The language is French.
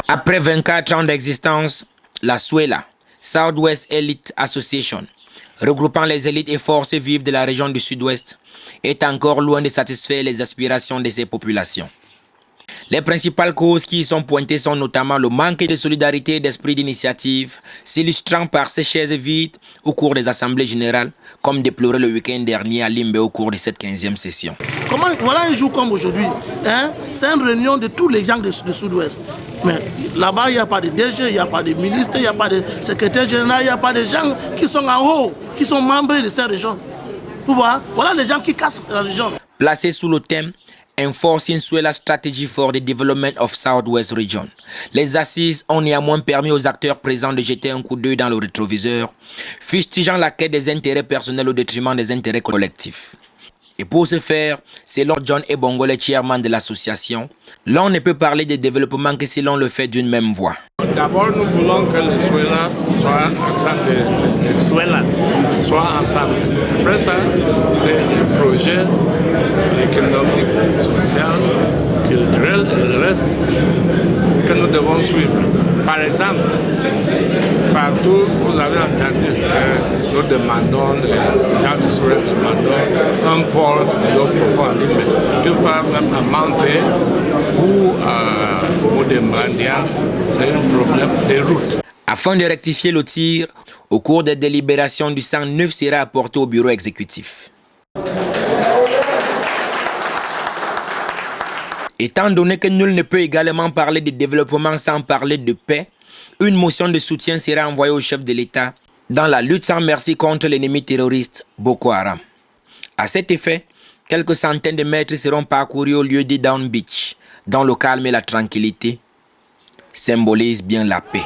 Après 24 ans d'existence, la SUELA, Southwest Elite Association, regroupant les élites et forces vives de la région du Sud-Ouest, est encore loin de satisfaire les aspirations de ses populations. Les principales causes qui y sont pointées sont notamment le manque de solidarité et d'esprit d'initiative, s'illustrant par ces chaises vides au cours des assemblées générales, comme déploré le week-end dernier à Limbe au cours de cette 15e session. Voilà un jour comme aujourd'hui, c'est une réunion de tous les gens du Sud-Ouest. Mais là-bas, il n'y a pas de DG, il n'y a pas de ministre, il n'y a pas de secrétaire général, il n'y a pas de gens qui sont en haut, qui sont membres de cette région. Vous voyez, voilà les gens qui cassent la région. Placé sous le thème Enforcing SUELA Strategy for the Development of Southwest Region. Les assises ont néanmoins permis aux acteurs présents de jeter un coup d'œil dans le rétroviseur, fustigeant la quête des intérêts personnels au détriment des intérêts collectifs. Et pour ce faire, selon John Ebongo, le chairman de l'association, l'on ne peut parler de développement que si l'on le fait d'une même voix. D'abord, nous voulons que les SUELA soient ensemble, les SUELA soient ensemble. Après ça, c'est un projet économique, social, culturel et le reste que nous devons suivre. Par exemple, partout, vous avez entendu que nous demandons, les gens du SUELA demandent un pôle d'eau profonde. Tu parles même à Manfé ou à Moudembrandia, c'est un problème des routes. Afin de rectifier le tir, au cours des délibérations du 109 sera apporté au bureau exécutif. Étant donné que nul ne peut également parler de développement sans parler de paix, une motion de soutien sera envoyée au chef de l'État dans la lutte sans merci contre l'ennemi terroriste Boko Haram. À cet effet, quelques centaines de mètres seront parcourus au lieu dit Down Beach, dont le calme et la tranquillité symbolisent bien la paix.